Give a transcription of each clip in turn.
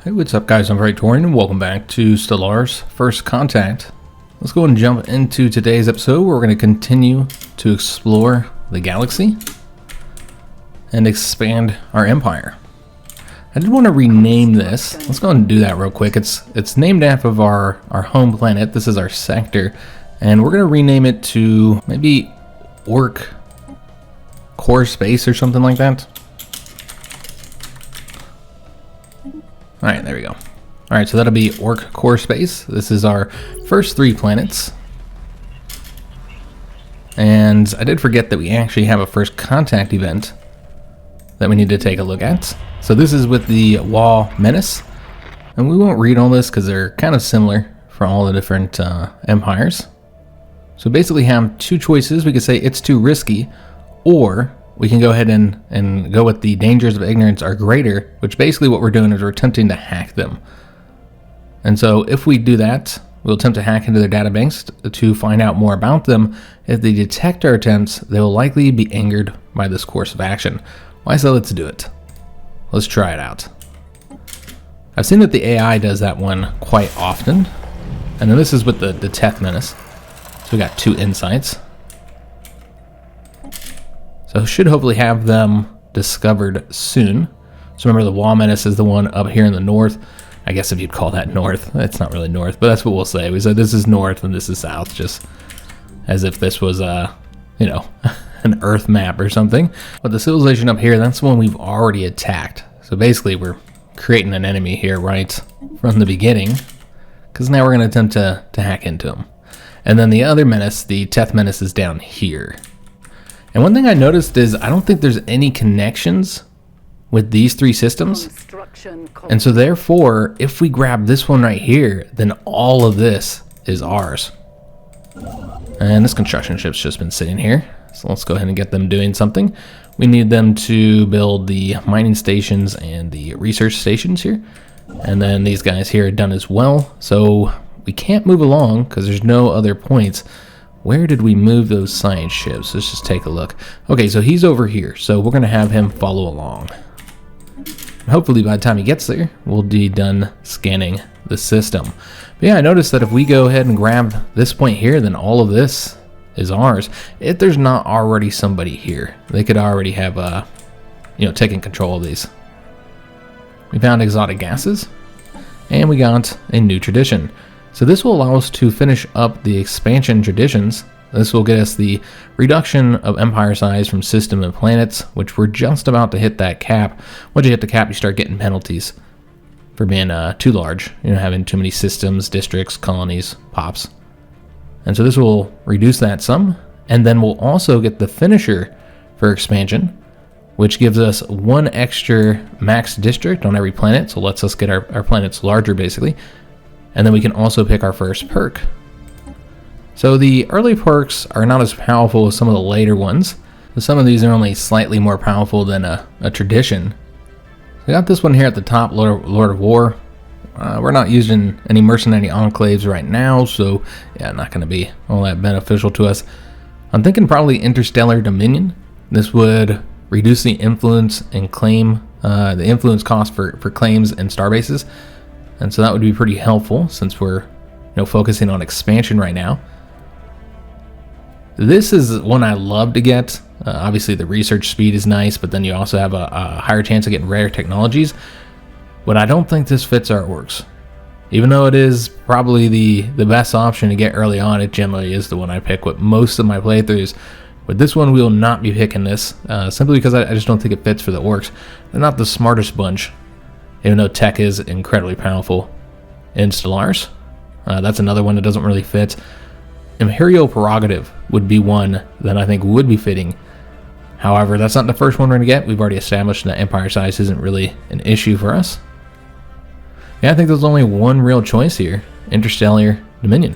Hey, what's up guys, I'm Praetorian and welcome back to Stellaris First Contact. Let's go and jump into today's episode where we're going to continue to explore the galaxy and expand our empire. I did want to rename this. Let's go and do that real quick. It's named after our home planet. This is our sector, and we're going to rename it to maybe Orc Core Space or something like that. Alright, there we go. Alright, so that'll be Orc Core Space. This is our first 3 planets. And I did forget that we actually have a first contact event that we need to take a look at. So this is with the Wall Menace. And we won't read all this because they're kind of similar for all the different empires. So basically have 2 choices. We could say it's too risky, or we can go ahead and go with the dangers of ignorance are greater, which basically what we're doing is we're attempting to hack them. And so if we do that, we'll attempt to hack into their databanks to find out more about them. If they detect our attempts, they will likely be angered by this course of action. Why so? Let's do it. Let's try it out. I've seen that the AI does that one quite often. And then this is with the Detect Menace. So we got 2 insights. So should hopefully have them discovered soon. So remember, the Wall Menace is the one up here in the north. I guess if you'd call that north. It's not really north, but that's what we'll say. We said this is north and this is south, just as if this was an Earth map or something. But the civilization up here, that's the one we've already attacked. So basically we're creating an enemy here right from the beginning, because now we're going to attempt to hack into them. And then the other menace, the Teth Menace, is down here. And one thing I noticed is I don't think there's any connections with these 3 systems. And so therefore, if we grab this one right here, then all of this is ours. And this construction ship's just been sitting here. So let's go ahead and get them doing something. We need them to build the mining stations and the research stations here. And then these guys here are done as well. So we can't move along because there's no other points. Where did we move those science ships? Let's just take a look. Okay, so he's over here, so we're going to have him follow along. Hopefully by the time he gets there, we'll be done scanning the system. But yeah, I noticed that if we go ahead and grab this point here, then all of this is ours. If there's not already somebody here, they could already have, taken control of these. We found exotic gases, and we got a new tradition. So this will allow us to finish up the expansion traditions. This will get us the reduction of empire size from system and planets, which we're just about to hit that cap. Once you hit the cap, you start getting penalties for being too large, having too many systems, districts, colonies, pops. And so this will reduce that some. And then we'll also get the finisher for expansion, which gives us 1 extra max district on every planet. So lets us get our planets larger, basically. And then we can also pick our first perk. So the early perks are not as powerful as some of the later ones. Some of these are only slightly more powerful than a tradition. We got this one here at the top, Lord of War. We're not using any mercenary enclaves right now, so yeah, not going to be all that beneficial to us. I'm thinking probably Interstellar Dominion. This would reduce the influence and claim, the influence cost for claims and starbases. And so that would be pretty helpful since we're focusing on expansion right now. This is one I love to get. Obviously the research speed is nice, but then you also have a higher chance of getting rare technologies. But I don't think this fits our orcs. Even though it is probably the best option to get early on, it generally is the one I pick with most of my playthroughs. With this one, we will not be picking this, simply because I just don't think it fits for the orcs. They're not the smartest bunch. Even though tech is incredibly powerful in Stellaris. That's another one that doesn't really fit. Imperial Prerogative would be one that I think would be fitting. However, that's not the first one we're going to get. We've already established that empire size isn't really an issue for us. Yeah, I think there's only one real choice here. Interstellar Dominion.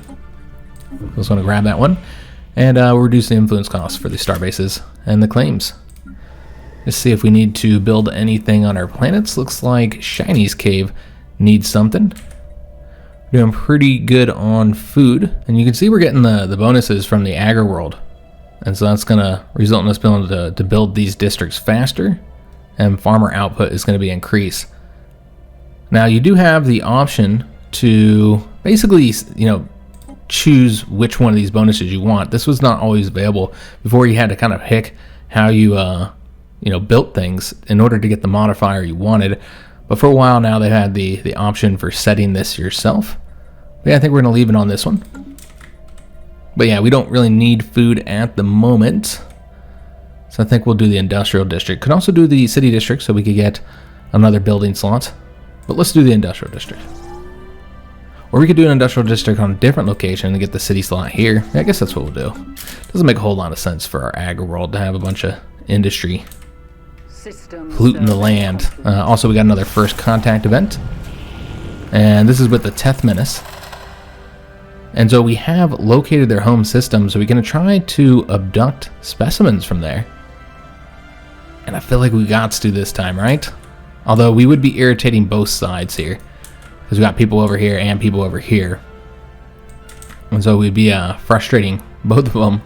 I was going to grab that one. And we'll reduce the influence costs for the starbases and the claims. Let's see if we need to build anything on our planets. Looks like Shiny's Cave needs something. We're doing pretty good on food. And you can see we're getting the bonuses from the Agri World. And so that's going to result in us being able to build these districts faster. And farmer output is going to be increased. Now you do have the option to basically, choose which one of these bonuses you want. This was not always available. Before, you had to kind of pick how you built things in order to get the modifier you wanted. But for a while now, they had the option for setting this yourself. But yeah, I think we're going to leave it on this one. But yeah, we don't really need food at the moment. So I think we'll do the industrial district. Could also do the city district so we could get another building slot. But let's do the industrial district. Or we could do an industrial district on a different location and get the city slot here. I guess that's what we'll do. Doesn't make a whole lot of sense for our ag world to have a bunch of industry polluting the land. Also, we got another first contact event. And this is with the Teth Menace. And so we have located their home system, so we're going to try to abduct specimens from there. And I feel like we got to this time, right? Although we would be irritating both sides here. Because we got people over here and people over here. And so we'd be frustrating both of them.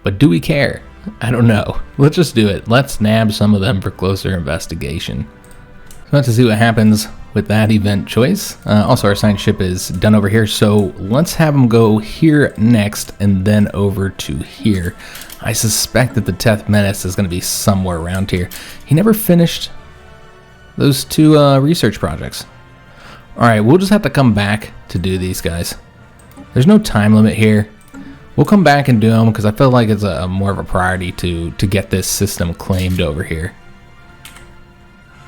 But do we care? I don't know. Let's just do it. Let's nab some of them for closer investigation. So let's see what happens with that event choice. Also, our assigned ship is done over here. So let's have them go here next and then over to here. I suspect that the Teth Menace is going to be somewhere around here. He never finished those two research projects. Alright, we'll just have to come back to do these guys. There's no time limit here. We'll come back and do them because I feel like it's a more of a priority to get this system claimed over here.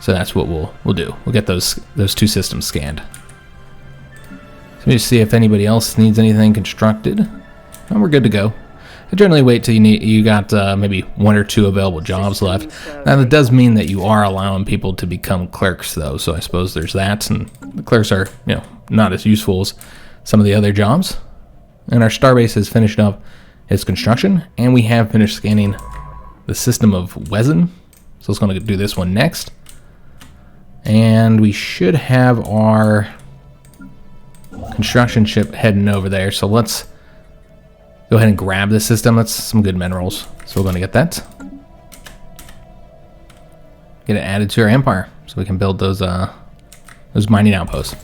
So that's what we'll do. We'll get those two systems scanned. So let me just see if anybody else needs anything constructed. And we're good to go. I generally wait till you got maybe one or two available jobs left. Now that does mean that you are allowing people to become clerks though, so I suppose there's that, and the clerks are not as useful as some of the other jobs. And our starbase has finished up its construction, and we have finished scanning the system of Wezen. So it's going to do this one next. And we should have our construction ship heading over there, so let's go ahead and grab this system. That's some good minerals. So we're going to get that. Get it added to our empire so we can build those mining outposts.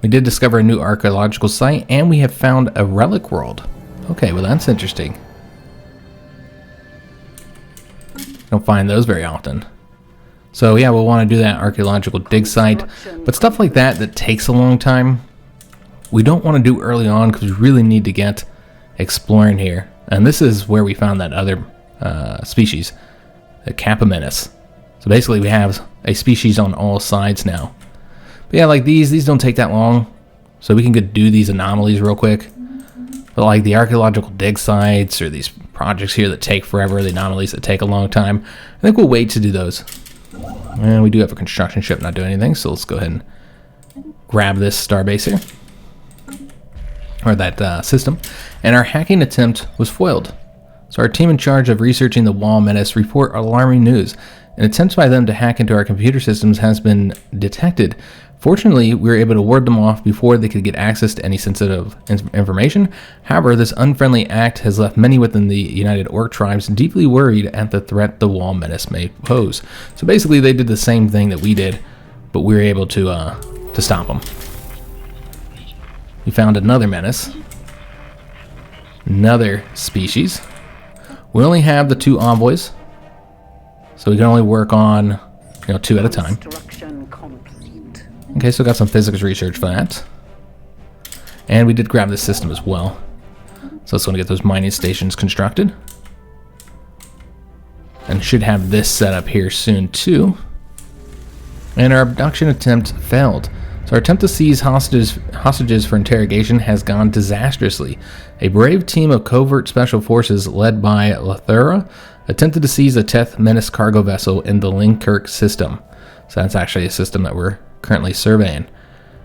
We did discover a new archaeological site, and we have found a relic world. Okay, well that's interesting. Don't find those very often. So yeah, we'll want to do that archaeological dig site. But stuff like that takes a long time, we don't want to do early on because we really need to get exploring here. And this is where we found that other species, the Capamenus. So basically we have a species on all sides now. But yeah, like these don't take that long. So we can go do these anomalies real quick. But like the archaeological dig sites or these projects here that take forever, the anomalies that take a long time, I think we'll wait to do those. And we do have a construction ship not doing anything, so let's go ahead and grab this starbase here. Or that system. And our hacking attempt was foiled. So our team in charge of researching the Wall Menace report alarming news. An attempt by them to hack into our computer systems has been detected. Fortunately, we were able to ward them off before they could get access to any sensitive information. However, this unfriendly act has left many within the United Orc Tribes deeply worried at the threat the Wall Menace may pose. So basically, they did the same thing that we did, but we were able to stop them. We found another menace, another species. We only have the 2 envoys, so we can only work on 2 at a time. Okay, so got some physics research for that. And we did grab this system as well. So let's go and get those mining stations constructed. And should have this set up here soon too. And our abduction attempt failed. So our attempt to seize hostages for interrogation has gone disastrously. A brave team of covert special forces led by Lathura attempted to seize a Teth Menace cargo vessel in the Linkirk system. So that's actually a system that we're currently surveying.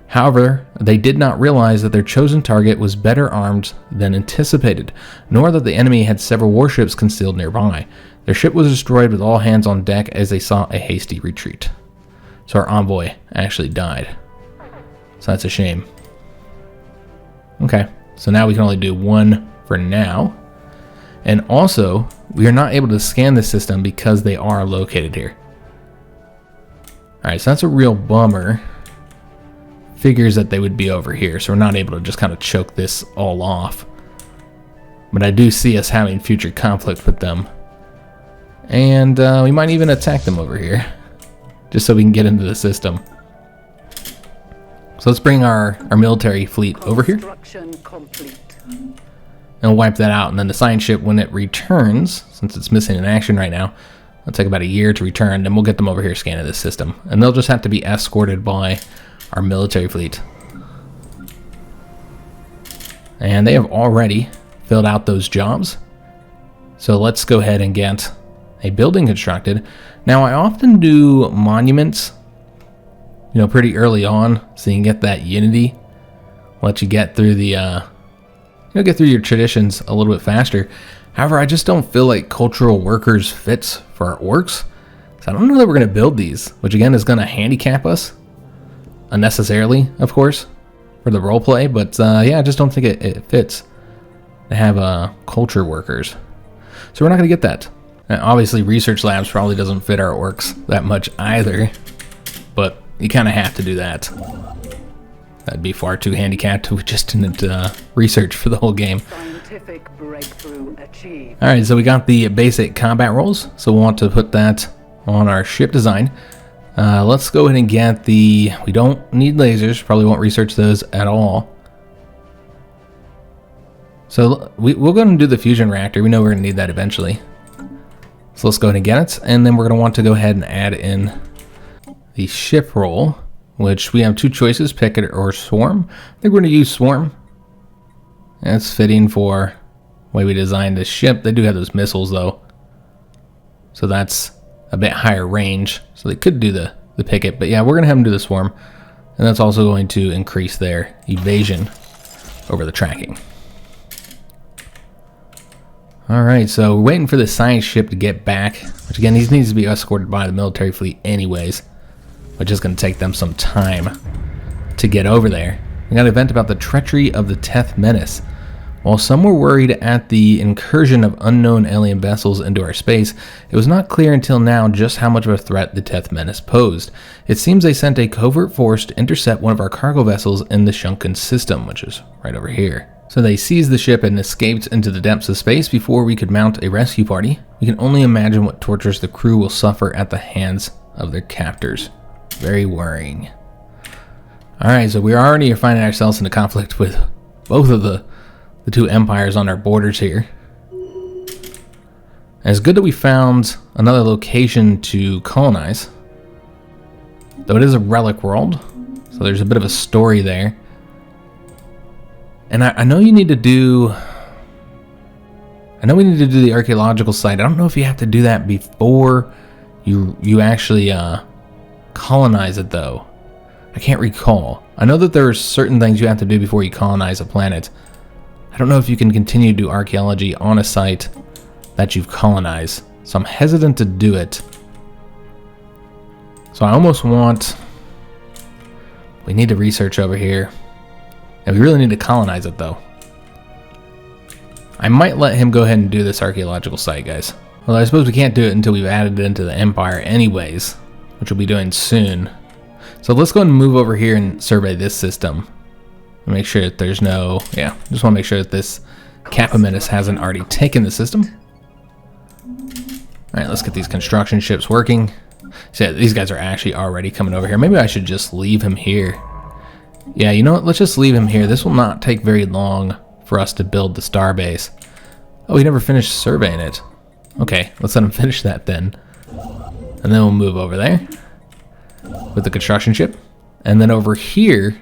However, they did not realize that their chosen target was better armed than anticipated, nor that the enemy had several warships concealed nearby. Their ship was destroyed with all hands on deck as they sought a hasty retreat. So our envoy actually died. So that's a shame. Okay, so now we can only do 1 for now. And also, we are not able to scan the system because they are located here. Alright, so that's a real bummer. Figures that they would be over here, so we're not able to just kind of choke this all off. But I do see us having future conflict with them. And we might even attack them over here, just so we can get into the system. So let's bring our military fleet over here. And we'll wipe that out, and then the science ship, when it returns, since it's missing in action right now, it'll take about a year to return, then we'll get them over here scanning the system. And they'll just have to be escorted by our military fleet. And they have already filled out those jobs. So let's go ahead and get a building constructed. Now I often do monuments, you know, pretty early on, so you can get that unity. Let you get through the, get through your traditions a little bit faster. However, I just don't feel like cultural workers fits for our orcs. So I don't know that we're going to build these, which again is going to handicap us. Unnecessarily, of course, for the roleplay, but yeah, I just don't think it fits to have culture workers. So we're not going to get that. And obviously, research labs probably doesn't fit our orcs that much either, but you kind of have to do that. That'd be far too handicapped. We just didn't research for the whole game. Scientific breakthrough achieved. All right, so we got the basic combat rolls, so we'll want to put that on our ship design. Let's go ahead and get the... We don't need lasers. Probably won't research those at all. So we'll go ahead and do the fusion reactor. We know we're going to need that eventually. So let's go ahead and get it. And then we're going to want to go ahead and add in the ship roll, which we have two choices, pick it or swarm. I think we're going to use swarm. That's fitting for the way we designed this ship. They do have those missiles though, so that's a bit higher range, so they could do the picket, but yeah, we're going to have them do the swarm, and that's also going to increase their evasion over the tracking. Alright, so we're waiting for the science ship to get back, which again, these needs to be escorted by the military fleet anyways, which is going to take them some time to get over there. We got an event about the treachery of the Teth Menace. While some were worried at the incursion of unknown alien vessels into our space, it was not clear until now just how much of a threat the Teth Menace posed. It seems they sent a covert force to intercept one of our cargo vessels in the Shunken system, which is right over here. So they seized the ship and escaped into the depths of space before we could mount a rescue party. We can only imagine what tortures the crew will suffer at the hands of their captors. Very worrying. Alright, so we're already finding ourselves in a conflict with both of the two empires on our borders here. And it's good that we found another location to colonize. Though it is a relic world, so there's a bit of a story there. And I know you need to do... I know we need to do the archaeological site. I don't know if you have to do that before you actually colonize it though. I can't recall. I know that there are certain things you have to do before you colonize a planet. I don't know if you can continue to do archaeology on a site that you've colonized, so I'm hesitant to do it. So I almost want... We need to research over here. And we really need to colonize it though. I might let him go ahead and do this archaeological site, guys. Well, I suppose we can't do it until we've added it into the Empire anyways, which we'll be doing soon. So let's go ahead and move over here and survey this system. Make sure that there's no... Yeah, just want to make sure that this Kappa Menace hasn't already taken the system. Alright, let's get these construction ships working. So yeah, these guys are actually already coming over here. Maybe I should just leave him here. Yeah, you know what? Let's just leave him here. This will not take very long for us to build the starbase. Oh, we never finished surveying it. Okay, let's let him finish that then. And then we'll move over there with the construction ship. And then over here...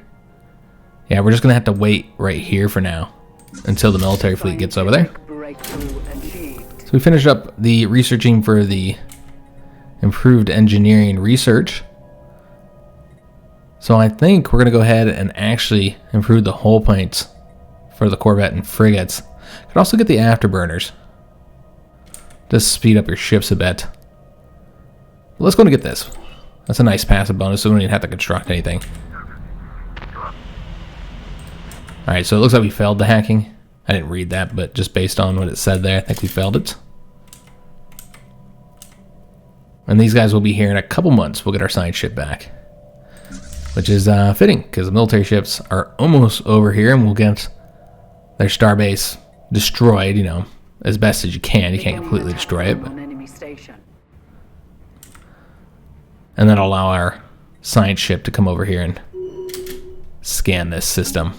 Yeah, we're just going to have to wait right here for now until the military fleet gets over there. So we finished up the researching for the improved engineering research. So I think we're going to go ahead and actually improve the hull points for the corvette and frigates. Could also get the afterburners. Just speed up your ships a bit. But let's go and get this. That's a nice passive bonus, so we don't even have to construct anything. Alright, so it looks like we failed the hacking. I didn't read that, but just based on what it said there, I think we failed it. And these guys will be here in a couple months. We'll get our science ship back. Which is fitting, because the military ships are almost over here, and we'll get their starbase destroyed, you know, as best as you can. You can't completely destroy it. But... and then allow our science ship to come over here and scan this system.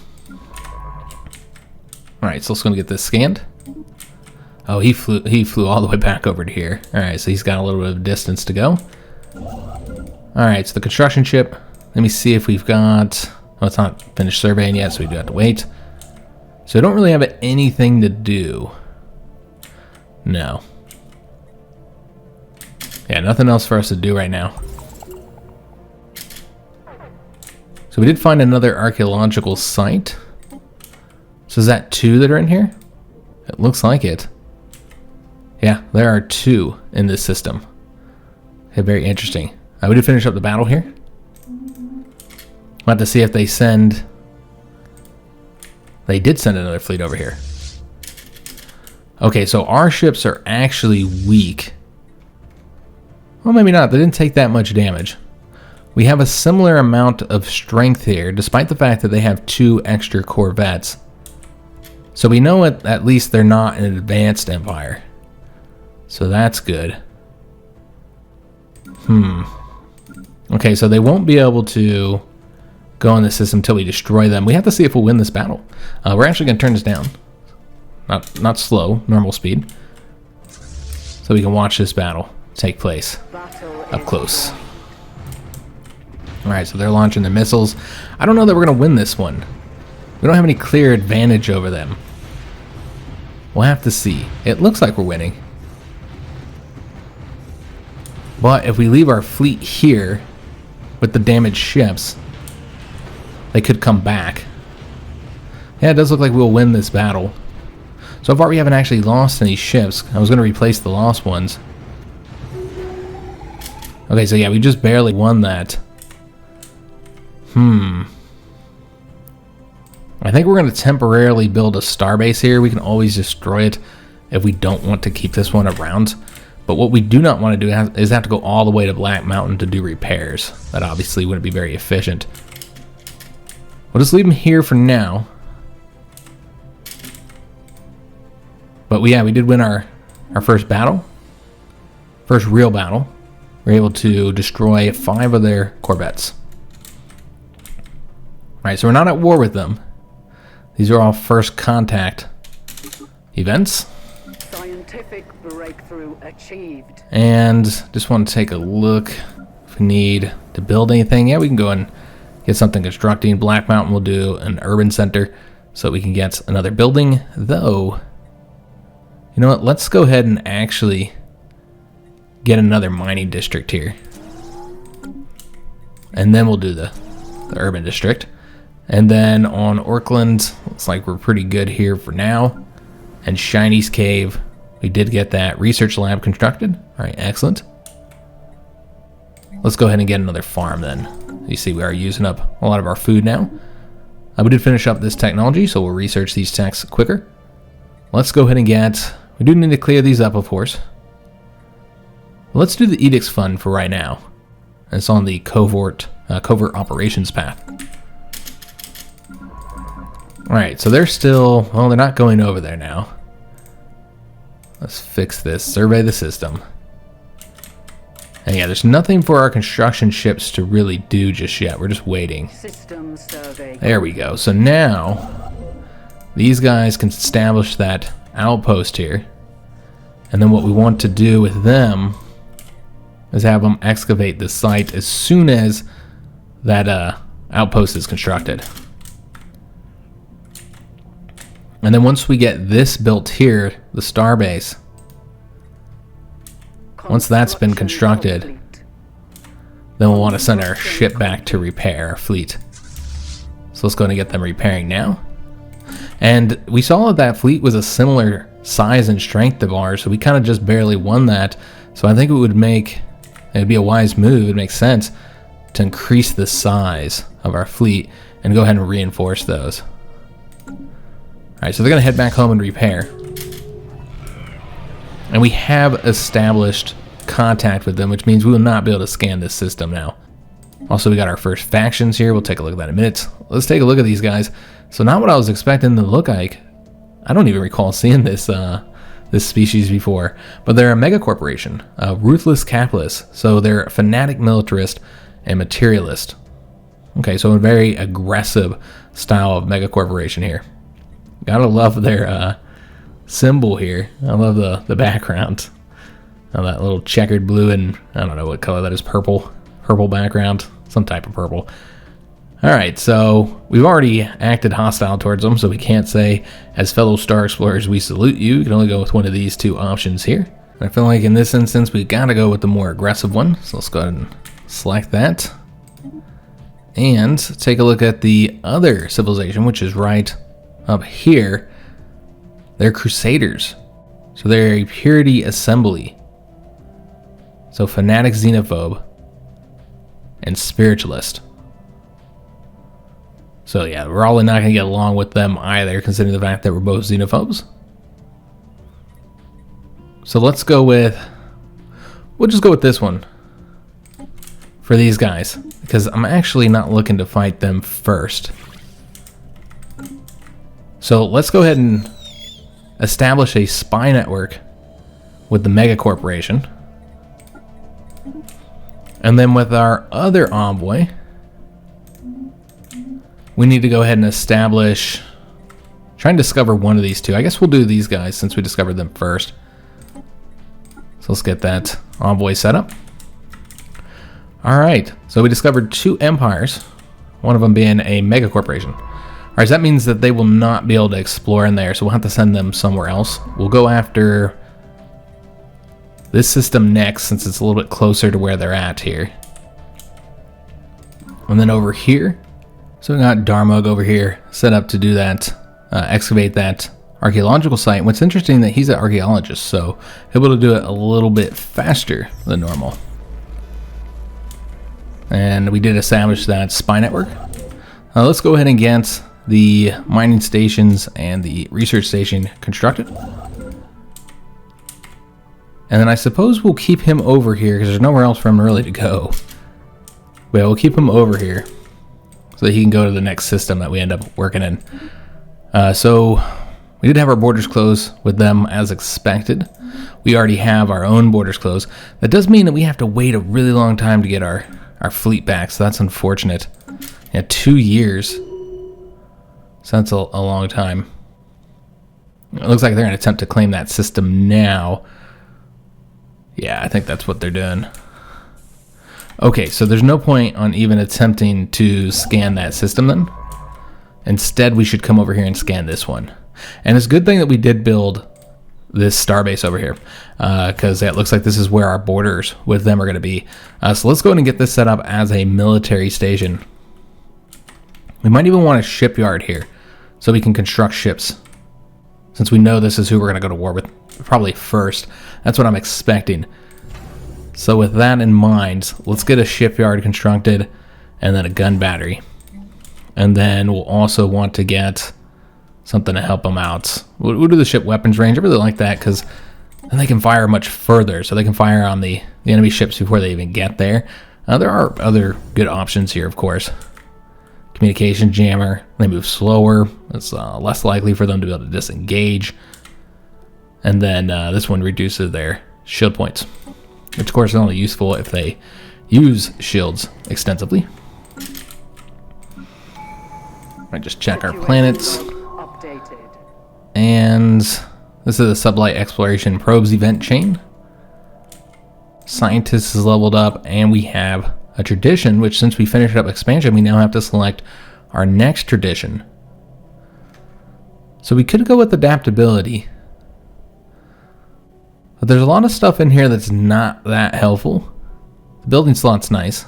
Alright, so let's go get this scanned. Oh, he flew all the way back over to here. Alright, so he's got a little bit of distance to go. Alright, so the construction ship. Let me see if we've got... oh, it's not finished surveying yet, so we do have to wait. So I don't really have anything to do. No. Yeah, nothing else for us to do right now. So we did find another archaeological site. So is that 2 that are in here? It looks like it. Yeah, there are 2 in this system. Okay, very interesting. We did finish up the battle here. We'll have to see if they send... they did send another fleet over here. Okay, so our ships are actually weak. Well, maybe not. They didn't take that much damage. We have a similar amount of strength here, despite the fact that they have 2 extra corvettes. So we know at least they're not an advanced empire. So that's good. Okay, so they won't be able to go in the system until we destroy them. We have to see if we'll win this battle. We're actually going to turn this down. Not slow, normal speed. So we can watch this battle take place up close. Alright, so they're launching their missiles. I don't know that we're going to win this one. We don't have any clear advantage over them. We'll have to see. It looks like we're winning. But if we leave our fleet here with the damaged ships, they could come back. Yeah, it does look like we'll win this battle. So far we haven't actually lost any ships. I was going to replace the lost ones. Okay, so yeah, we just barely won that. I think we're going to temporarily build a starbase here. We can always destroy it if we don't want to keep this one around. But what we do not want to do is have to go all the way to Black Mountain to do repairs. That obviously wouldn't be very efficient. We'll just leave them here for now. But we did win our first battle. First real battle. We were able to destroy 5 of their corvettes. Alright, so we're not at war with them. These are all first contact events. Scientific breakthrough achieved. And just want to take a look if we need to build anything. Yeah, we can go and get something constructing. Black Mountain will do an urban center so we can get another building. Though, you know what? Let's go ahead and actually get another mining district here. And then we'll do the urban district. And then on Orcland, looks like we're pretty good here for now. And Shiny's Cave, we did get that research lab constructed. All right, excellent. Let's go ahead and get another farm then. You see we are using up a lot of our food now. We did finish up this technology, so we'll research these techs quicker. Let's go ahead and we do need to clear these up, of course. Let's do the Edicts Fund for right now. It's on the covert operations path. Alright, so they're still... well, they're not going over there now. Let's fix this. Survey the system. And yeah, there's nothing for our construction ships to really do just yet. We're just waiting. System survey. There we go. So now, these guys can establish that outpost here. And then what we want to do with them is have them excavate the site as soon as that outpost is constructed. And then once we get this built here, the starbase, once that's been constructed, then we'll want to send our ship back to repair our fleet. So let's go and get them repairing now. And we saw that fleet was a similar size and strength of ours, so we kind of just barely won that. So I think it'd be a wise move, it makes sense, to increase the size of our fleet and go ahead and reinforce those. Alright, so they're going to head back home and repair. And we have established contact with them, which means we will not be able to scan this system now. Also, we got our first factions here. We'll take a look at that in a minute. Let's take a look at these guys. So not what I was expecting them to look like. I don't even recall seeing this this species before, but they're a mega corporation, a ruthless capitalist. So they're fanatic militarist and materialist. Okay, so a very aggressive style of mega corporation here. Gotta love their symbol here. I love the background. That little checkered blue and I don't know what color that is, purple background, some type of purple. All right, so we've already acted hostile towards them, so we can't say, as fellow Star Explorers, we salute you. You can only go with one of these two options here. I feel like in this instance, we gotta go with the more aggressive one. So let's go ahead and select that. And take a look at the other civilization, which is right up here. They're Crusaders. So they're a purity assembly. So fanatic xenophobe and spiritualist. So yeah, we're probably not going to get along with them either, considering the fact that we're both xenophobes. So let's go with, we'll just go with this one for these guys, because I'm actually not looking to fight them first. So let's go ahead and establish a spy network with the mega corporation. And then with our other envoy, we need to go ahead and establish, try and discover one of these two. I guess we'll do these guys since we discovered them first. So let's get that envoy set up. All right, so we discovered two empires, one of them being a mega corporation. All right, so that means that they will not be able to explore in there, so we'll have to send them somewhere else. We'll go after this system next, since it's a little bit closer to where they're at here. And then over here, so we got Darmug over here set up to do that, excavate that archaeological site. What's interesting that he's an archaeologist, so able to do it a little bit faster than normal. And we did establish that spy network. Let's go ahead and get the mining stations and the research station constructed. And then I suppose we'll keep him over here because there's nowhere else for him really to go. But we'll keep him over here so that he can go to the next system that we end up working in. So we did have our borders closed with them as expected. We already have our own borders closed. That does mean that we have to wait a really long time to get our fleet back, so that's unfortunate. Yeah, 2 years. So that's a long time. It looks like they're going to attempt to claim that system now. Yeah, I think that's what they're doing. Okay, so there's no point on even attempting to scan that system then. Instead, we should come over here and scan this one. And it's a good thing that we did build this starbase over here, because it looks like this is where our borders with them are going to be. So let's go ahead and get this set up as a military station. We might even want a shipyard here so we can construct ships, since we know this is who we're going to go to war with probably first. That's what I'm expecting. So with that in mind, let's get a shipyard constructed and then a gun battery. And then we'll also want to get something to help them out. We'll do the ship weapons range. I really like that because then they can fire much further. So they can fire on the enemy ships before they even get there. There are other good options here, of course. Communication jammer. They move slower. It's less likely for them to be able to disengage. And then this one reduces their shield points, which of course is only useful if they use shields extensively. I just check our planets. And this is a sublight exploration probes event chain. Scientists is leveled up, and we have a tradition, which since we finished up expansion, we now have to select our next tradition. So we could go with adaptability. But there's a lot of stuff in here that's not that helpful. The building slot's nice.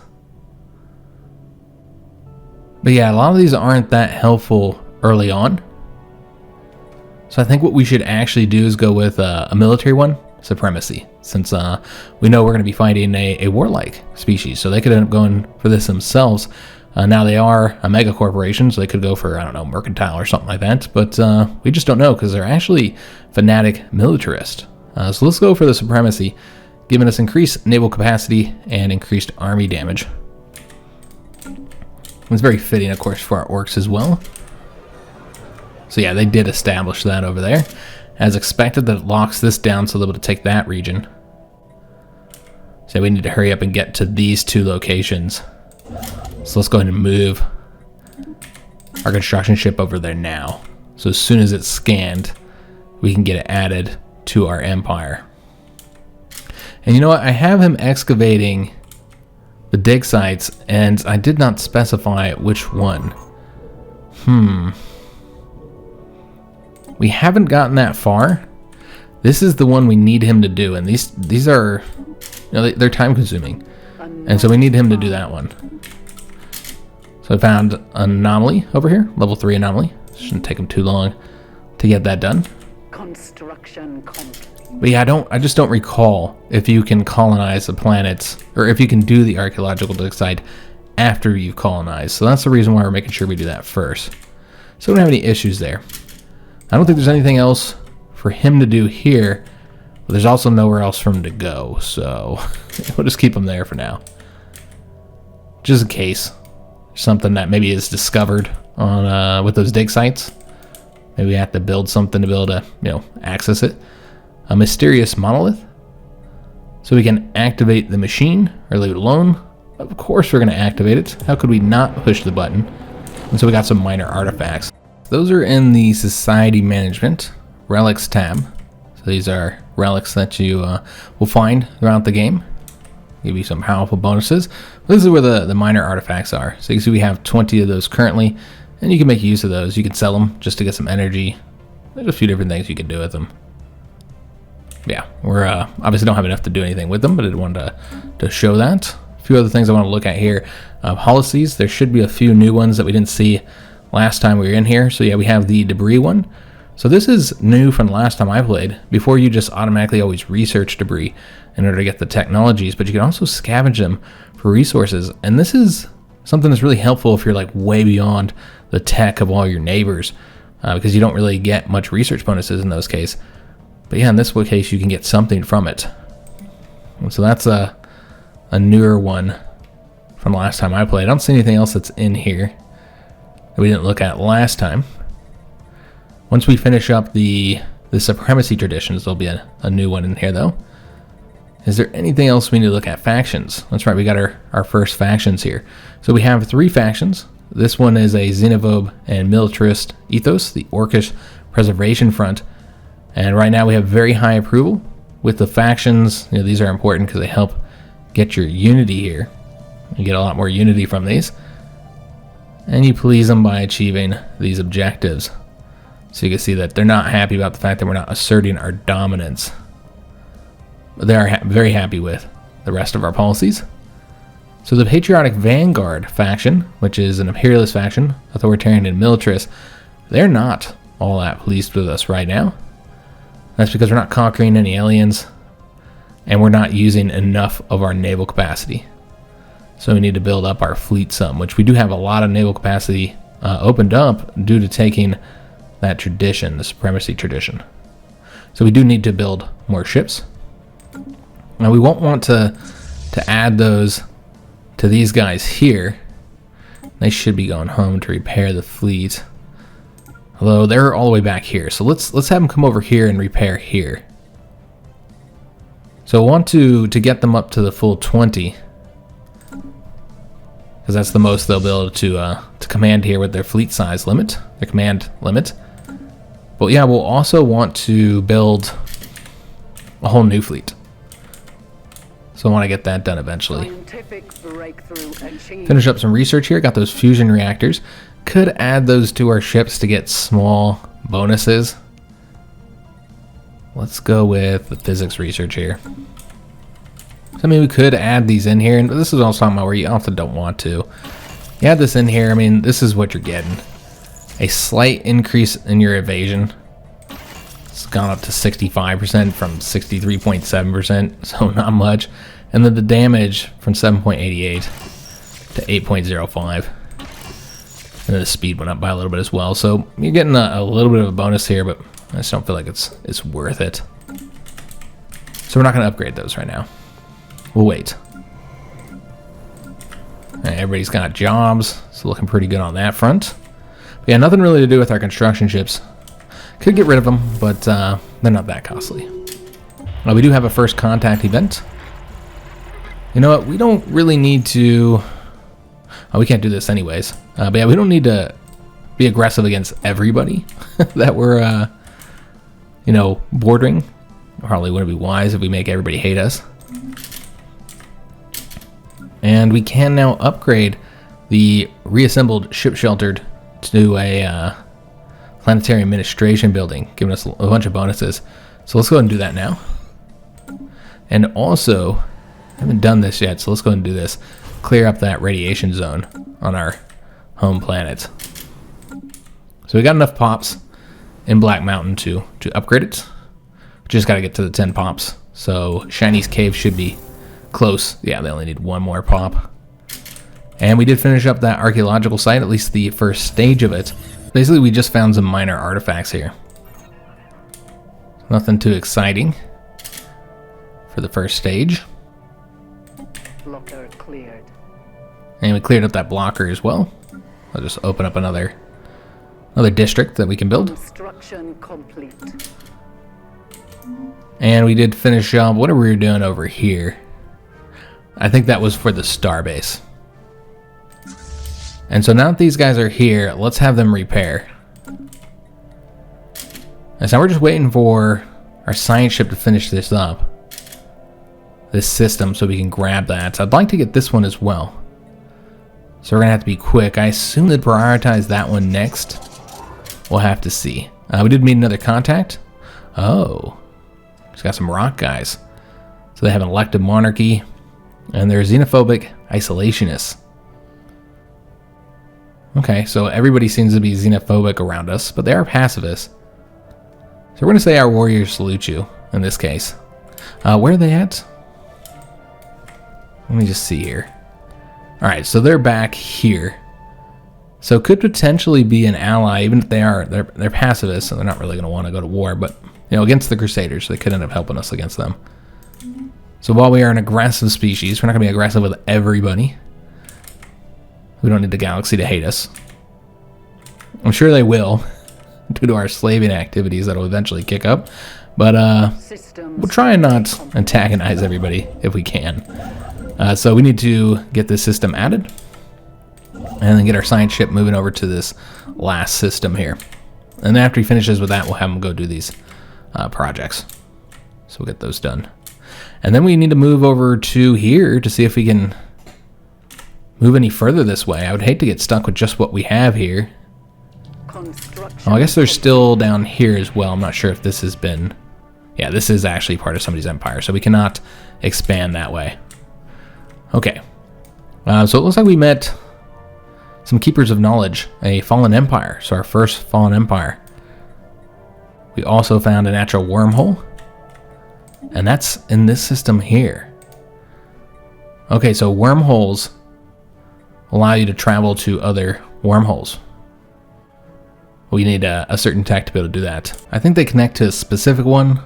But yeah, a lot of these aren't that helpful early on. So I think what we should actually do is go with a military one, supremacy, since we know we're going to be fighting a warlike species. So they could end up going for this themselves. Now they are a mega corporation, so they could go for, I don't know, mercantile or something like that. But we just don't know because they're actually fanatic militarist. So let's go for the supremacy. giving us increased naval capacity and increased army damage. It's very fitting, of course, for our orcs as well. So yeah, they did establish that over there. As expected, that locks this down so they'll be able to take that region. So we need to hurry up and get to these two locations. So let's go ahead and move our construction ship over there now. So as soon as it's scanned, we can get it added to our empire. And you know what? I have him excavating the dig sites, and I did not specify which one. We haven't gotten that far. This is the one we need him to do, and these are, you know, they're time consuming, and so we need him to do that one. So I found an anomaly over here, level 3 anomaly. Shouldn't take him too long to get that done. Construction complete. But yeah, I just don't recall if you can colonize the planets, or if you can do the archaeological dig site after you've colonized. So that's the reason why we're making sure we do that first. So we don't have any issues there. I don't think there's anything else for him to do here, but there's also nowhere else for him to go. So we'll just keep him there for now, just in case something that maybe is discovered on with those dig sites. Maybe we have to build something to be able to, you know, access it. A mysterious monolith, so we can activate the machine or leave it alone. Of course we're going to activate it. How could we not push the button? And so we got some minor artifacts. Those are in the society management relics tab. So these are relics that you will find throughout the game. Give you some powerful bonuses. This is where the minor artifacts are. So you can see we have 20 of those currently, and you can make use of those. You can sell them just to get some energy. There's a few different things you can do with them. Yeah, we're obviously don't have enough to do anything with them, but I wanted to show that. A few other things I want to look at here. Policies, there should be a few new ones that we didn't see last time we were in here. So yeah, we have the debris one. So this is new from the last time I played. Before, you just automatically always research debris in order to get the technologies, but you can also scavenge them for resources. And this is something that's really helpful if you're like way beyond the tech of all your neighbors, because you don't really get much research bonuses in those cases. But yeah, in this case, you can get something from it. And so that's a newer one from the last time I played. I don't see anything else that's in here that we didn't look at last time. Once we finish up the supremacy traditions, there'll be a new one in here, though. Is there anything else we need to look at? Factions. That's right, we got our first factions here. So we have 3 factions. This one is a xenophobe and militarist ethos, the Orcish Preservation Front. And right now we have very high approval with the factions. You know, these are important because they help get your unity here. You get a lot more unity from these. And you please them by achieving these objectives. So you can see that they're not happy about the fact that we're not asserting our dominance. But they are very happy with the rest of our policies. So the Patriotic Vanguard faction, which is an imperialist faction, authoritarian and militarist, they're not all that pleased with us right now. That's because we're not conquering any aliens, and we're not using enough of our naval capacity. So we need to build up our fleet some, which we do have a lot of naval capacity opened up due to taking that tradition, the supremacy tradition. So we do need to build more ships. Now we won't want to add those to these guys here. They should be going home to repair the fleet. Although they're all the way back here, so let's have them come over here and repair here. So I want to get them up to the full 20, because that's the most they'll be able to command here with their fleet size limit, their command limit. But yeah, we'll also want to build a whole new fleet. So I want to get that done eventually. Finish up some research here. Got those fusion reactors. Could add those to our ships to get small bonuses. Let's go with the physics research here. So, I mean, we could add these in here, and this is also talking about where you often don't want to. You add this in here, I mean, this is what you're getting. A slight increase in your evasion. It's gone up to 65% from 63.7%, so not much. And then the damage from 7.88 to 8.05. And then the speed went up by a little bit as well. So you're getting a little bit of a bonus here, but I just don't feel like it's worth it. So we're not going to upgrade those right now. We'll wait. All right, everybody's got jobs, so looking pretty good on that front. But yeah, nothing really to do with our construction ships. Could get rid of them, but they're not that costly. We do have a first contact event. You know what? We don't really need to... Oh, we can't do this anyways. But yeah, we don't need to be aggressive against everybody that we're, you know, bordering. Probably wouldn't be wise if we make everybody hate us. And we can now upgrade the reassembled ship sheltered to a planetary administration building, giving us a bunch of bonuses. So let's go ahead and do that now. And also, I haven't done this yet, so let's go ahead and do this. Clear up that radiation zone on our home planet. So we got enough pops in Black Mountain to upgrade it. Just got to get to the 10 pops. So Shiny's Cave should be close. Yeah, they only need one more pop. And we did finish up that archaeological site, at least the first stage of it. Basically, we just found some minor artifacts here. Nothing too exciting for the first stage. Blocker cleared. And we cleared up that blocker as well. I'll just open up another district that we can build. Construction complete. And we did finish up whatever we were doing over here. I think that was for the starbase. And so now that these guys are here, let's have them repair. And so we're just waiting for our science ship to finish this up. This system, so we can grab that. So I'd like to get this one as well. So we're going to have to be quick. I assume they'd prioritize that one next. We'll have to see. We did meet another contact. Oh. Just got some rock guys. So they have an elected monarchy. And they're xenophobic isolationists. Okay, so everybody seems to be xenophobic around us, but they are pacifists. So we're going to say our warriors salute you in this case. Where are they at? Let me just see here. Alright, so they're back here. So could potentially be an ally, even if they're pacifists, so they're not really going to want to go to war, but you know, against the Crusaders, they could end up helping us against them. So while we are an aggressive species, we're not going to be aggressive with everybody. We don't need the galaxy to hate us. I'm sure they will, due to our slaving activities that'll eventually kick up. But we'll try and not antagonize everybody if we can. So we need to get this system added. And then get our science ship moving over to this last system here. And then after he finishes with that, we'll have him go do these projects. So we'll get those done. And then we need to move over to here to see if we can move any further this way. I would hate to get stuck with just what we have here. Oh, I guess they're still down here as well. I'm not sure if this has been... Yeah, this is actually part of somebody's empire, so we cannot expand that way. Okay. So it looks like we met some Keepers of Knowledge, a fallen empire. So our first fallen empire. We also found a natural wormhole. And that's in this system here. Okay, so wormholes allow you to travel to other wormholes. We need a certain tech to be able to do that. I think they connect to a specific one.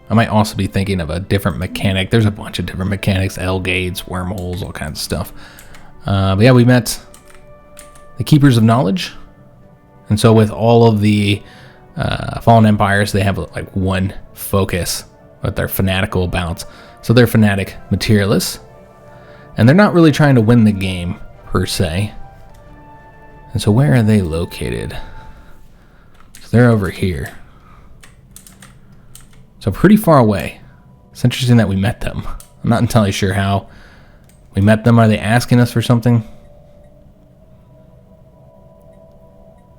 I might also be thinking of a different mechanic. There's a bunch of different mechanics, L gates, wormholes, all kinds of stuff. But yeah, we met the Keepers of Knowledge. And so with all of the fallen empires, they have like one focus that they're fanatical about. So they're fanatic materialists. And they're not really trying to win the game, per se. And so where are they located? So they're over here. So pretty far away. It's interesting that we met them. I'm not entirely sure how we met them. Are they asking us for something?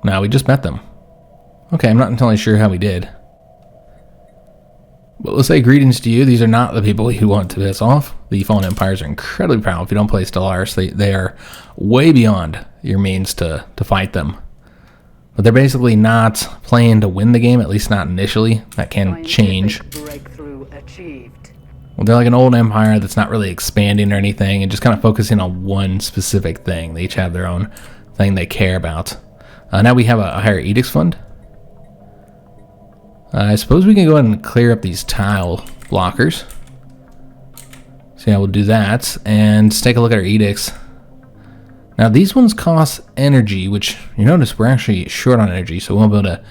No, we just met them. Okay, I'm not entirely sure how we did. But let's say greetings to you. These are not the people you want to piss off. The Fallen Empires are incredibly powerful. If you don't play Stellaris, they are way beyond your means to fight them. But they're basically not playing to win the game, at least not initially. That can change. Breakthrough achieved. Well, they're like an old empire that's not really expanding or anything and just kind of focusing on one specific thing. They each have their own thing they care about. Now we have a higher edicts fund. I suppose we can go ahead and clear up these tile blockers. So yeah, we'll do that. And let's take a look at our edicts. Now these ones cost energy, which you notice we're actually short on energy, so we won't be able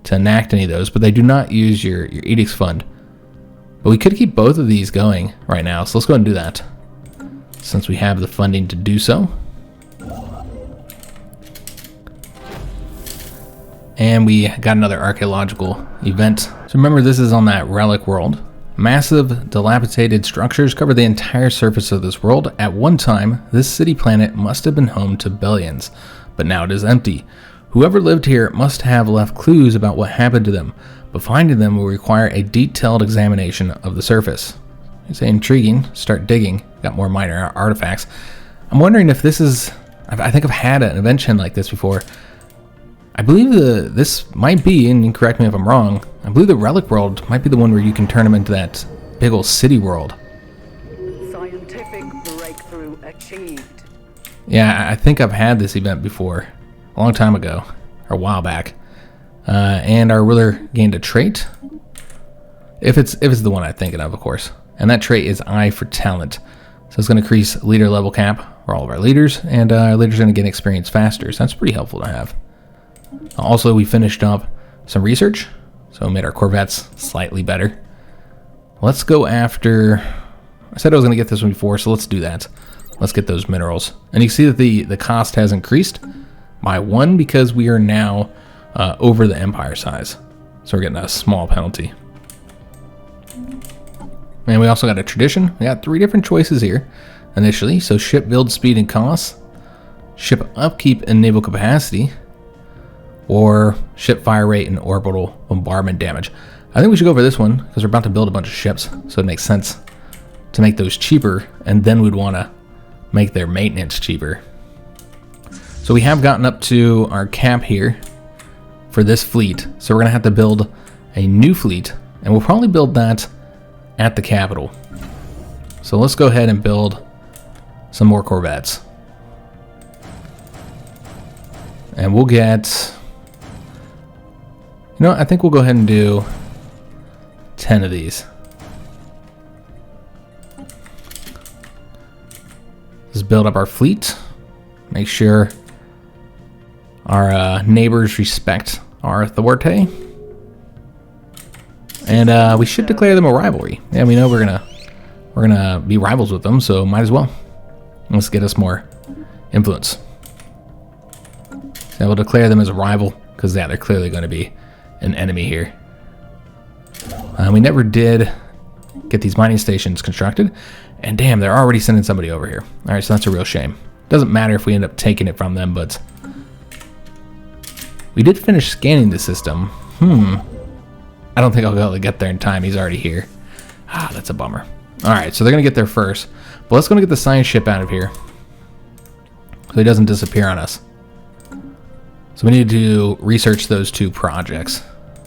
to enact any of those, but they do not use your edicts fund. But we could keep both of these going right now, so let's go ahead and do that, since we have the funding to do so. And we got another archaeological event. So remember, this is on that relic world. Massive, dilapidated structures cover the entire surface of this world. At one time, this city planet must have been home to billions, but now it is empty. Whoever lived here must have left clues about what happened to them, but finding them will require a detailed examination of the surface. It's intriguing. Start digging. Got more minor artifacts. I'm wondering if this is... I think I've had an invention like this before. I believe this might be, and correct me if I'm wrong, I believe the relic world might be the one where you can turn them into that big old city world. Scientific breakthrough achieved. Yeah, I think I've had this event before, a long time ago, or a while back. And our ruler gained a trait, if it's the one I'm thinking of course. And that trait is I for talent. So it's going to increase leader level cap for all of our leaders, and our leaders are going to get experience faster, so that's pretty helpful to have. Also, we finished up some research, so we made our corvettes slightly better. Let's go after... I said I was going to get this one before, so let's do that. Let's get those minerals. And you see that the cost has increased by 1 because we are now over the empire size. So we're getting a small penalty. And we also got a tradition. We got 3 different choices here initially. So ship build speed and cost, ship upkeep and naval capacity, or ship fire rate and orbital bombardment damage. I think we should go for this one because we're about to build a bunch of ships, so it makes sense to make those cheaper, and then we'd want to make their maintenance cheaper. So we have gotten up to our cap here for this fleet, so we're going to have to build a new fleet, and we'll probably build that at the capital. So let's go ahead and build some more corvettes. And we'll get... You know what? I think we'll go ahead and do 10 of these. Let's build up our fleet. Make sure our neighbors respect our authority. And we should declare them a rivalry. Yeah, we know we're gonna be rivals with them, so might as well. Let's get us more influence. So we'll declare them as a rival because yeah, they're clearly going to be an enemy here. We never did get these mining stations constructed, and damn, they're already sending somebody over here. All right, so that's a real shame. Doesn't matter if we end up taking it from them, but we did finish scanning the system. I don't think I'll be able to get there in time. He's already here. Ah, that's a bummer. All right, so they're gonna get there first, but let's go get the science ship out of here so he doesn't disappear on us. So we need to research those 2 projects.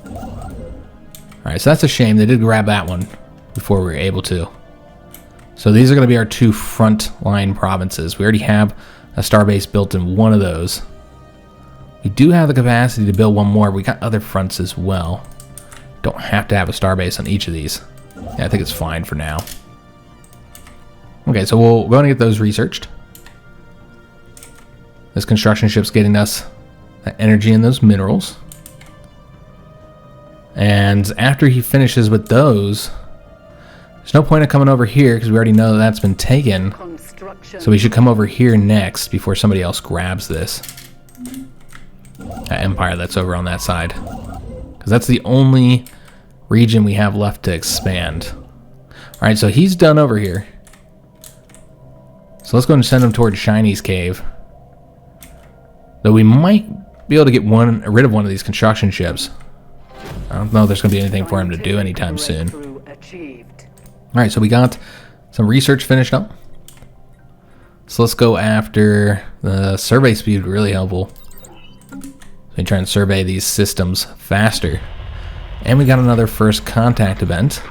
Alright, so that's a shame. They did grab that one before we were able to. So these are going to be our 2 front line provinces. We already have a starbase built in one of those. We do have the capacity to build one more. We got other fronts as well. Don't have to have a starbase on each of these. Yeah, I think it's fine for now. Okay, so we'll go and get those researched. This construction ship's getting us that energy and those minerals. And after he finishes with those, there's no point in coming over here because we already know that's been taken. So we should come over here next before somebody else grabs this. That empire that's over on that side. Because that's the only region we have left to expand. Alright, so he's done over here. So let's go and send him towards Shiny's cave. Though we might be able to get rid of one of these construction ships. I don't know if there's going to be anything for him to do anytime soon. Alright, so we got some research finished up. So let's go after the survey speed, really helpful. So we try and survey these systems faster. And we got another first contact event.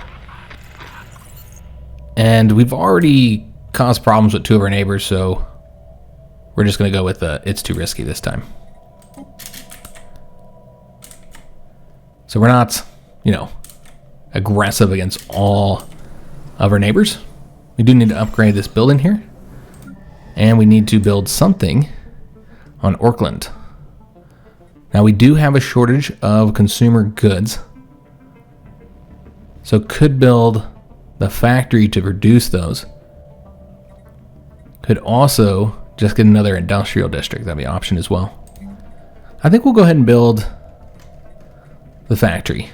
And we've already caused problems with 2 of our neighbors, so we're just going to go with it's too risky this time. So we're not, aggressive against all of our neighbors. we do need to upgrade this building here. And we need to build something on Orcland. Now we do have a shortage of consumer goods. So could build the factory to produce those. Could also just get another industrial district. That'd be an option as well. I think we'll go ahead and build the factory,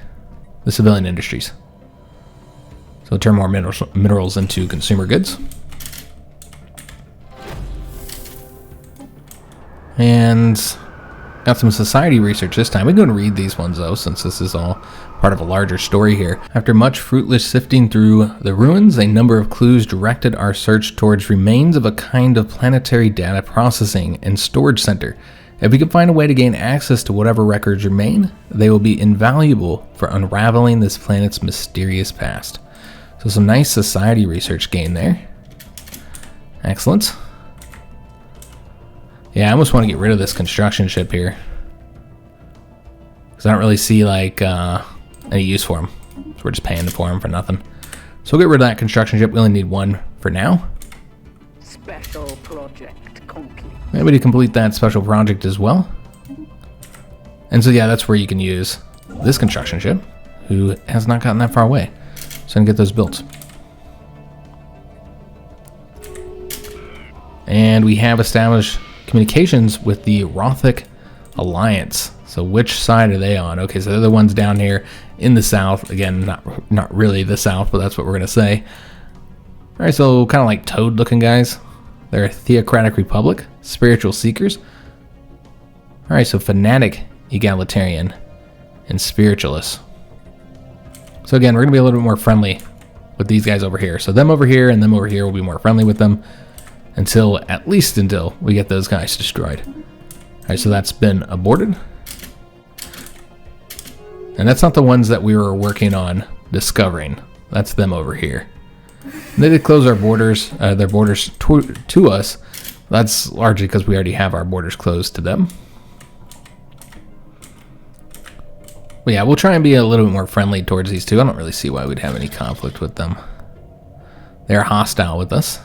the civilian industries. So turn more minerals into consumer goods. And got some society research this time. We can go and read these ones though, since this is all part of a larger story here. After much fruitless sifting through the ruins, a number of clues directed our search towards remains of a kind of planetary data processing and storage center. If we can find a way to gain access to whatever records remain, they will be invaluable for unraveling this planet's mysterious past. So some nice society research gained there. Excellent. Yeah, I almost want to get rid of this construction ship here, because I don't really see like any use for them. So we're just paying for them for nothing. So we'll get rid of that construction ship. We only need one for now. Special project complete. Maybe to complete that special project as well. And so yeah, that's where you can use this construction ship, who has not gotten that far away. So I'm gonna get those built. And we have established communications with the Rothic Alliance. So which side are they on? Okay, so they're the ones down here in the south. Again, not really the south, but that's what we're gonna say. All right, so kind of like toad looking guys. They're a theocratic republic, spiritual seekers. All right, so fanatic, egalitarian, and spiritualists. So again, we're gonna be a little bit more friendly with these guys over here. So them over here and them over here will be more friendly with them until, at least until we get those guys destroyed. All right, so that's been aborted. And that's not the ones that we were working on discovering. That's them over here. They did close our borders, their borders to us. That's largely because we already have our borders closed to them. But yeah, we'll try and be a little bit more friendly towards these two. I don't really see why we'd have any conflict with them. They're hostile with us.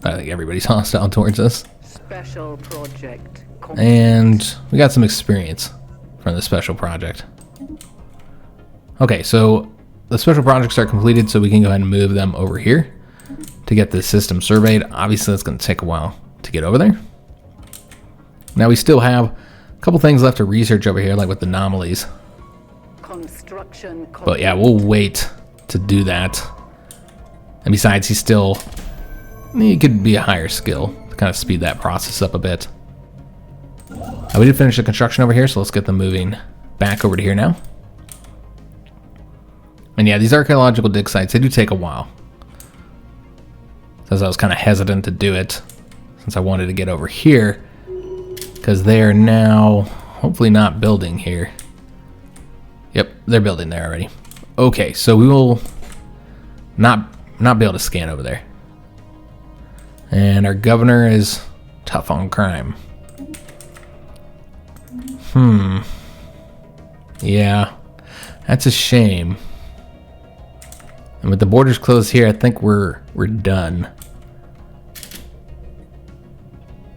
I think everybody's hostile towards us. Special project complete. And we got some experience from the special project. Okay, so the special projects are completed, so we can go ahead and move them over here to get the system surveyed. Obviously, that's going to take a while to get over there. Now we still have a couple things left to research over here, like with anomalies. Construction complete. But yeah, we'll wait to do that. And besides, he could be a higher skill to kind of speed that process up a bit. We did finish the construction over here, so let's get them moving back over to here now. And yeah, these archaeological dig sites, they do take a while. Because I was kind of hesitant to do it, since I wanted to get over here, because they are now hopefully not building here. Yep, they're building there already. Okay, so we will not be able to scan over there. And our governor is tough on crime. Yeah, that's a shame. And with the borders closed here, I think we're done.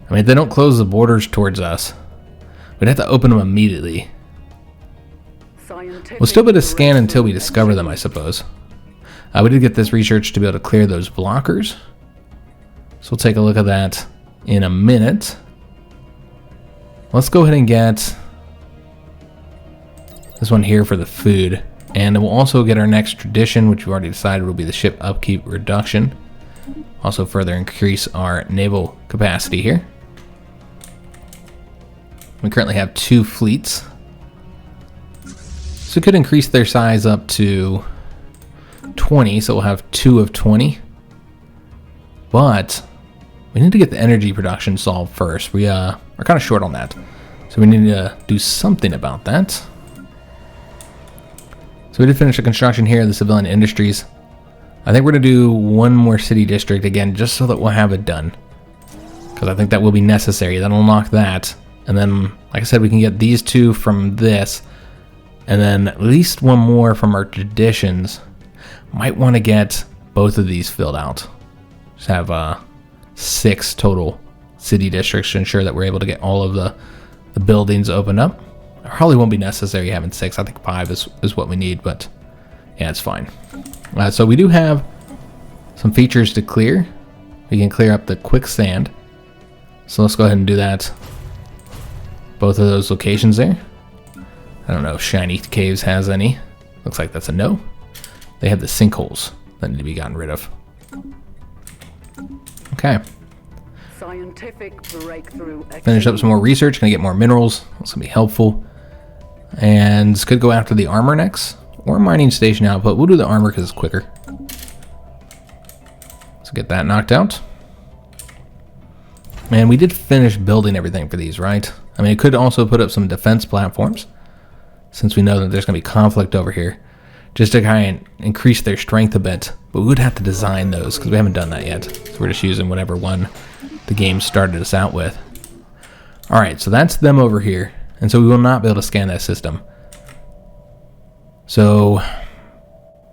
I mean, if they don't close the borders towards us, we'd have to open them immediately. We'll still be able to scan until we discover them, I suppose. We did get this research to be able to clear those blockers. So we'll take a look at that in a minute. Let's go ahead and get this one here for the food. And then we'll also get our next tradition, which we've already decided will be the ship upkeep reduction. Also further increase our naval capacity here. We currently have 2 fleets. So we could increase their size up to 20, so we'll have 2 of 20. But we need to get the energy production solved first. We are kind of short on that. So we need to do something about that. So we did finish the construction here of the civilian industries. I think we're going to do one more city district again, just so that we'll have it done. Because I think that will be necessary. That'll unlock that. And then, like I said, we can get these 2 from this. And then at least one more from our traditions. Might want to get both of these filled out. Just have 6 total city districts to ensure that we're able to get all of the buildings opened up. It probably won't be necessary having 6. I think 5 is what we need, but yeah, it's fine. So we do have some features to clear. We can clear up the quicksand. So let's go ahead and do that. Both of those locations there. I don't know if Shiny Caves has any. Looks like that's a no. They have the sinkholes that need to be gotten rid of. Okay. Scientific breakthrough. Finish up some more research. Gonna get more minerals. That's gonna be helpful. And this could go after the armor next. Or mining station output. We'll do the armor because it's quicker. So get that knocked out. And we did finish building everything for these, right? I mean, it could also put up some defense platforms, since we know that there's going to be conflict over here, just to kind of increase their strength a bit. But we would have to design those, because we haven't done that yet. So we're just using whatever one the game started us out with. Alright, so that's them over here. And so we will not be able to scan that system. So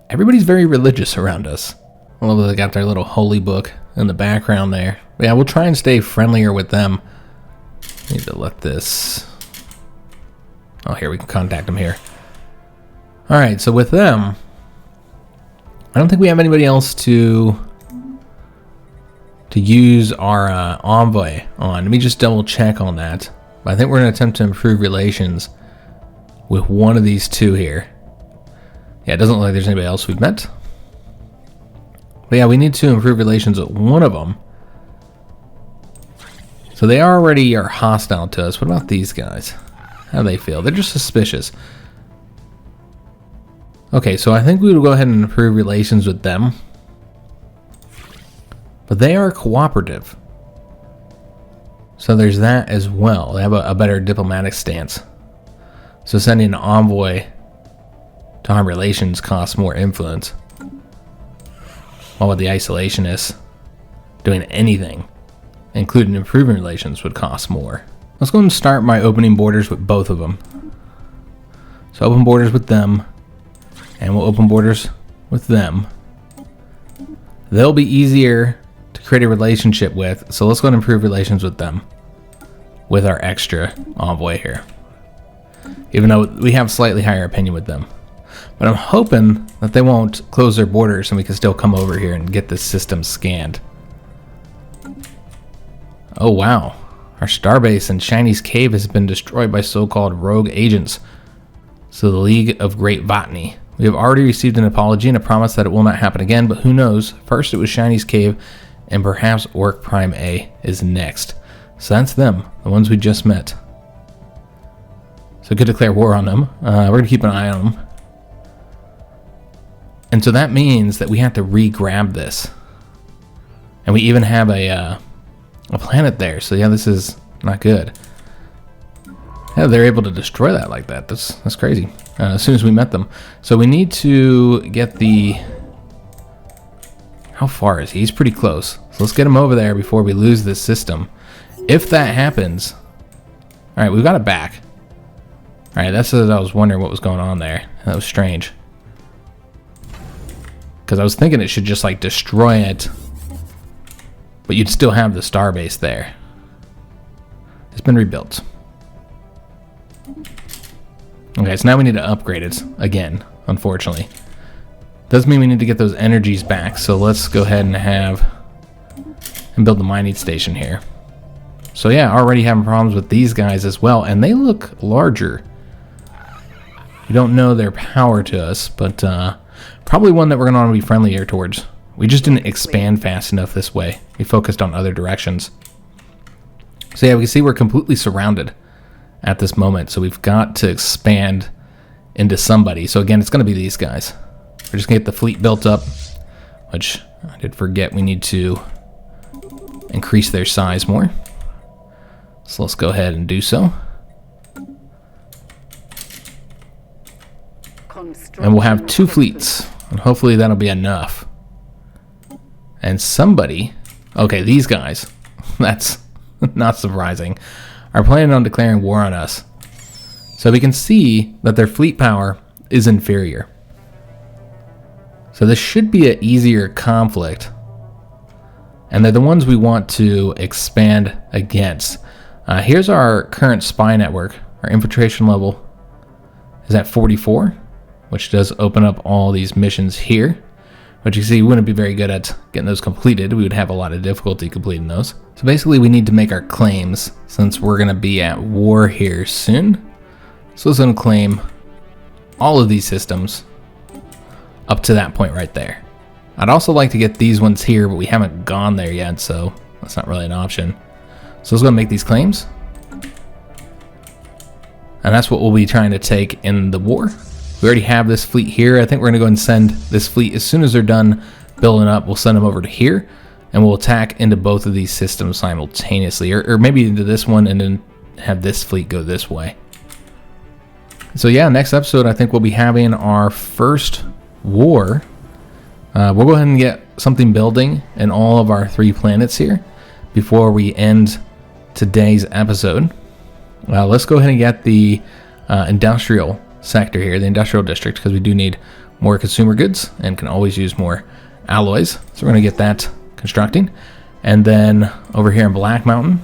everybody's very religious around us. I love that they got their little holy book in the background there. But yeah, we'll try and stay friendlier with them. Need to let this... Oh, here, we can contact them here. Alright, so with them, I don't think we have anybody else to use our envoy on. Let me just double check on that. But I think we're going to attempt to improve relations with one of these two here. Yeah, it doesn't look like there's anybody else we've met. But yeah, we need to improve relations with one of them. So they already are hostile to us. What about these guys? How do they feel? They're just suspicious. Okay, so I think we will go ahead and improve relations with them. But they are cooperative. So there's that as well. They have a better diplomatic stance. So sending an envoy to harm relations costs more influence. While with the isolationists, doing anything, including improving relations, would cost more. Let's go and start by opening borders with both of them. So open borders with them, and we'll open borders with them. They'll be easier to create a relationship with, so let's go and improve relations with them with our extra envoy here. Even though we have slightly higher opinion with them. But I'm hoping that they won't close their borders and we can still come over here and get this system scanned. Oh wow. Our starbase in Shiny's Cave has been destroyed by so-called rogue agents. So the League of Great Botany. We have already received an apology and a promise that it will not happen again, but who knows? First it was Shiny's Cave, and perhaps Orc Prime A is next. So that's them, the ones we just met. So good to declare war on them. We're going to keep an eye on them. And so that means that we have to re-grab this. And we even have a planet there. So yeah, this is not good. Yeah, they're able to destroy that like that. That's crazy. As soon as we met them. So we need to get the... How far is he? He's pretty close. So let's get him over there before we lose this system. If that happens... Alright, we've got it back. Alright, that's what I was wondering what was going on there. That was strange. Because I was thinking it should just like destroy it. But you'd still have the starbase there. It's been rebuilt. Okay, so now we need to upgrade it again, unfortunately. Does mean we need to get those energies back, so let's go ahead and build the mining station here. So yeah, already having problems with these guys as well, and they look larger. We don't know their power to us, but probably one that we're going to want to be friendlier towards. We just didn't expand fast enough this way. We focused on other directions. So yeah, we can see we're completely surrounded at this moment, so we've got to expand into somebody. So again, it's going to be these guys. We're just going to get the fleet built up, which I did forget we need to increase their size more. So let's go ahead and do so. And we'll have 2 fleets, and hopefully that'll be enough. And somebody, okay, these guys, that's not surprising, are planning on declaring war on us. So we can see that their fleet power is inferior. So this should be an easier conflict. And they're the ones we want to expand against. Here's our current spy network. Our infiltration level is at 44, which does open up all these missions here. But you see, we wouldn't be very good at getting those completed. We would have a lot of difficulty completing those. So basically, we need to make our claims since we're going to be at war here soon. So let's going to claim all of these systems up to that point right there. I'd also like to get these ones here, but we haven't gone there yet, so that's not really an option. So let's go and make these claims. And that's what we'll be trying to take in the war. We already have this fleet here. I think we're going to go and send this fleet as soon as they're done building up. We'll send them over to here, and we'll attack into both of these systems simultaneously, or maybe into this one and then have this fleet go this way. So yeah, next episode I think we'll be having our first war. We'll go ahead and get something building in all of our 3 planets here before we end today's episode. Let's go ahead and get the industrial sector here, the industrial district, because we do need more consumer goods and can always use more alloys. So we're going to get that constructing. And then over here in Black Mountain,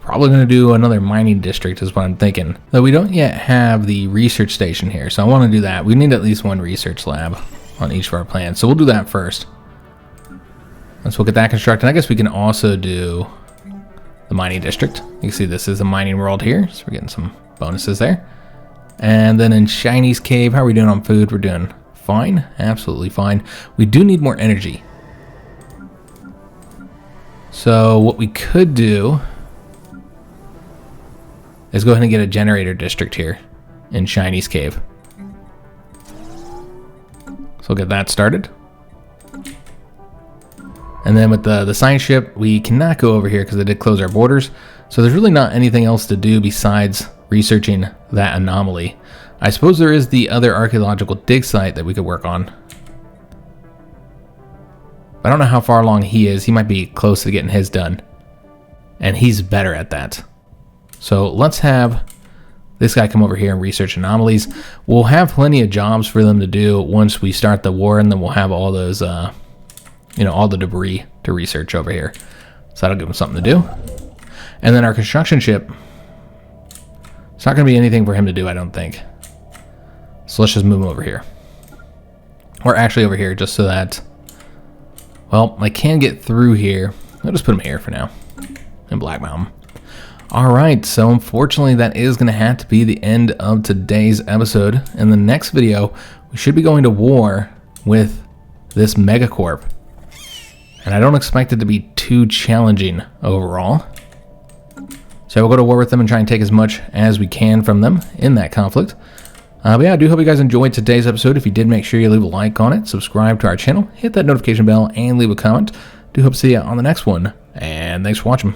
probably going to do another mining district is what I'm thinking. Though we don't yet have the research station here, so I want to do that. We need at least 1 research lab on each of our plans, so we'll do that first. Let's look at that constructed. I guess we can also do the mining district. You can see this is the mining world here, so we're getting some bonuses there. And then in Chinese Cave, how are we doing on food? We're doing fine, absolutely fine. We do need more energy. So what we could do is go ahead and get a generator district here in Chinese Cave. So we'll get that started. And then with the science ship, we cannot go over here because they did close our borders. So there's really not anything else to do besides researching that anomaly. I suppose there is the other archaeological dig site that we could work on. I don't know how far along he is. He might be close to getting his done. And he's better at that. So let's have this guy come over here and research anomalies. We'll have plenty of jobs for them to do once we start the war, and then we'll have all those, all the debris to research over here. So that'll give them something to do. And then our construction ship, it's not going to be anything for him to do, I don't think. So let's just move him over here. Or actually over here, just so that, well, I can get through here. I'll just put him here for now, in Black Mountain. Alright, so unfortunately that is going to have to be the end of today's episode. In the next video, we should be going to war with this megacorp. And I don't expect it to be too challenging overall. So we'll go to war with them and try and take as much as we can from them in that conflict. But yeah, I do hope you guys enjoyed today's episode. If you did, make sure you leave a like on it, subscribe to our channel, hit that notification bell, and leave a comment. Do hope to see you on the next one. And thanks for watching.